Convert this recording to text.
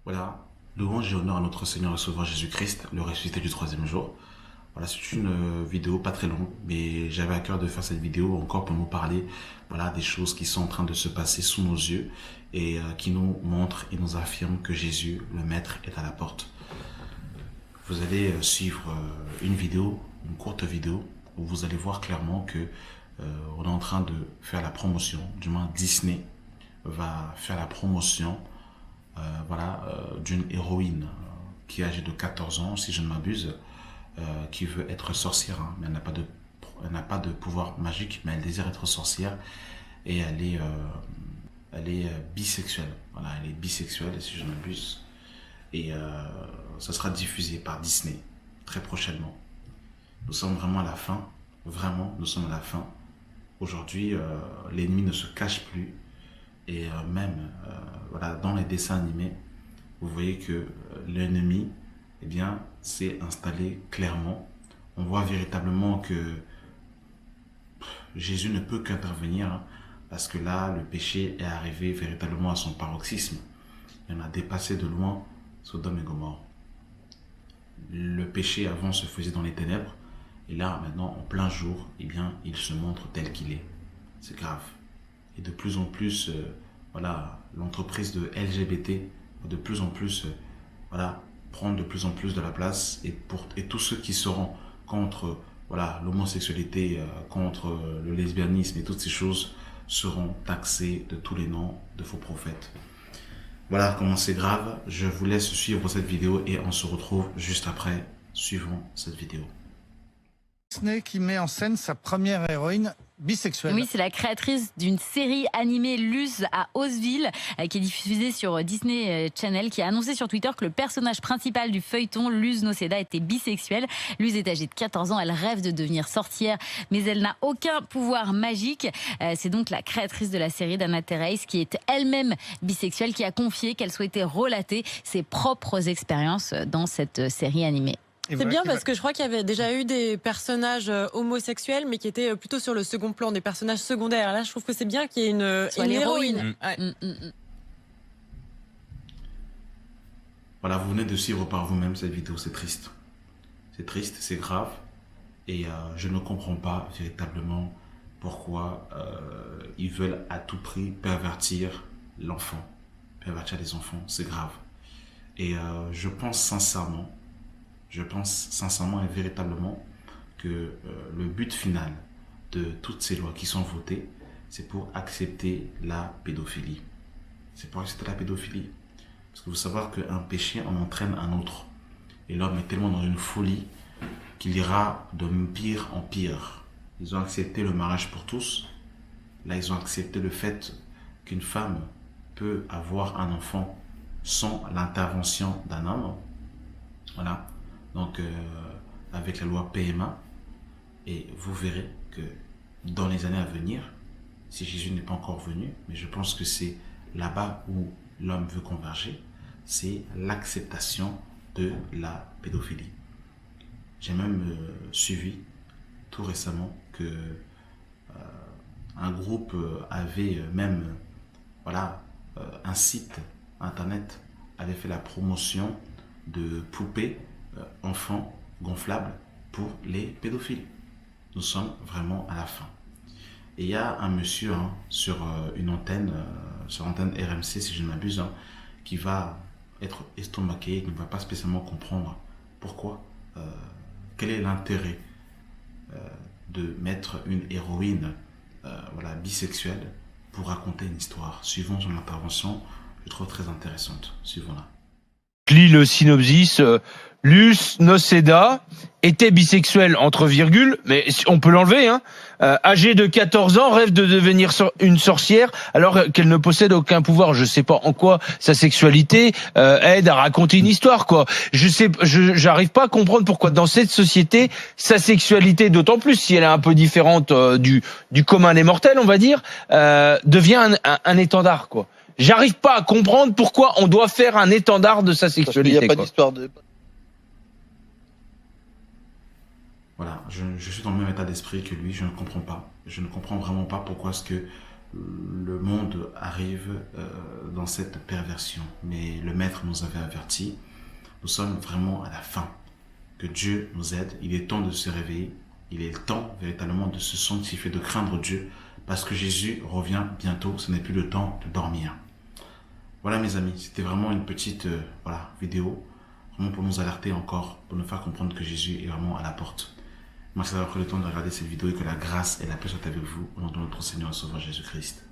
Voilà, louange et honneur à notre Seigneur et Sauveur Jésus-Christ, le ressuscité du troisième jour. Voilà, c'est une vidéo pas très longue, mais j'avais à cœur de faire cette vidéo encore pour nous parler, voilà, des choses qui sont en train de se passer sous nos yeux et qui nous montrent et nous affirment que Jésus, le Maître, est à la porte. Vous allez suivre une vidéo, une courte vidéo, où vous allez voir clairement que on est en train de faire la promotion, du moins Disney va faire la promotion d'une héroïne qui est âgée de 14 ans, si je ne m'abuse, qui veut être sorcière, hein, mais elle n'a pas de pouvoir magique, mais elle désire être sorcière et elle est bisexuelle. Voilà, elle est bisexuelle, si je ne m'abuse. Et ça sera diffusé par Disney très prochainement. Nous sommes vraiment à la fin. Vraiment, nous sommes à la fin. Aujourd'hui, l'ennemi ne se cache plus. Et voilà, dans les dessins animés, vous voyez que l'ennemi, eh bien, s'est installé clairement. On voit véritablement que Jésus ne peut qu'intervenir, hein, parce que là, le péché est arrivé véritablement à son paroxysme. Il en a dépassé de loin Sodome et Gomorrhe. Le péché avant se faisait dans les ténèbres, et là, maintenant, en plein jour, eh bien, il se montre tel qu'il est. C'est grave. Et de plus en plus, voilà, l'entreprise de LGBT va de plus en plus, voilà, prendre de plus en plus de la place, et tous ceux qui seront contre, voilà, l'homosexualité, contre le lesbianisme et toutes ces choses seront taxés de tous les noms de faux prophètes. Voilà comment c'est grave. Je vous laisse suivre cette vidéo et on se retrouve juste après. Suivons cette vidéo. Disney qui met en scène sa première héroïne bisexuelle. Oui, c'est la créatrice d'une série animée Luz à Oseville qui est diffusée sur Disney Channel, qui a annoncé sur Twitter que le personnage principal du feuilleton, Luz Noceda, était bisexuelle. Luz est âgée de 14 ans, elle rêve de devenir sorcière, mais elle n'a aucun pouvoir magique. C'est donc la créatrice de la série, Dana Terrace, qui est elle-même bisexuelle, qui a confié qu'elle souhaitait relater ses propres expériences dans cette série animée. C'est bien parce que je crois qu'il y avait déjà eu des personnages homosexuels, mais qui étaient plutôt sur le second plan, des personnages secondaires. Là, je trouve que c'est bien qu'il y ait une héroïne. Ouais. Voilà, vous venez de suivre par vous-même cette vidéo, c'est triste. C'est triste, c'est grave. Et je ne comprends pas véritablement pourquoi ils veulent à tout prix pervertir l'enfant. Pervertir les enfants, c'est grave. Et je pense sincèrement et véritablement que le but final de toutes ces lois qui sont votées, c'est pour accepter la pédophilie. C'est pour accepter la pédophilie. Parce que vous savez qu'un péché en entraîne un autre. Et l'homme est tellement dans une folie qu'il ira de pire en pire. Ils ont accepté le mariage pour tous. Là, ils ont accepté le fait qu'une femme peut avoir un enfant sans l'intervention d'un homme. Voilà. Donc, avec la loi PMA, et vous verrez que dans les années à venir, si Jésus n'est pas encore venu, mais je pense que c'est là-bas où l'homme veut converger, c'est l'acceptation de la pédophilie. J'ai même suivi tout récemment que un groupe avait même, voilà, un site internet avait fait la promotion de poupées enfants gonflables pour les pédophiles. Nous sommes vraiment à la fin. Et il y a un monsieur, hein, sur une antenne, sur l'antenne RMC, si je ne m'abuse, hein, qui va être estomaqué, qui ne va pas spécialement comprendre pourquoi, quel est l'intérêt de mettre une héroïne voilà, bisexuelle pour raconter une histoire. Suivons son intervention, je trouve très intéressante. Suivons-la. Je lis le synopsis. Luz Noceda était bisexuelle, entre virgules, mais on peut l'enlever, hein. Âgée de 14 ans, rêve de devenir une sorcière alors qu'elle ne possède aucun pouvoir. Je sais pas en quoi sa sexualité aide à raconter une histoire, quoi. J'arrive pas à comprendre pourquoi dans cette société sa sexualité, d'autant plus si elle est un peu différente du commun des mortels, on va dire, devient un étendard, quoi. J'arrive pas à comprendre pourquoi on doit faire un étendard de sa sexualité. Il n'y a pas d'histoire de... Voilà, je suis dans le même état d'esprit que lui, je ne comprends pas. Je ne comprends vraiment pas pourquoi est-ce que le monde arrive dans cette perversion. Mais le Maître nous avait avertis, nous sommes vraiment à la fin. Que Dieu nous aide, il est temps de se réveiller, il est temps véritablement de se sanctifier, de craindre Dieu, parce que Jésus revient bientôt, ce n'est plus le temps de dormir. Voilà mes amis, c'était vraiment une petite vidéo, vraiment pour nous alerter encore, pour nous faire comprendre que Jésus est vraiment à la porte. Merci d'avoir pris le temps de regarder cette vidéo et que la grâce et la paix soient avec vous au nom de notre Seigneur et Sauveur Jésus-Christ.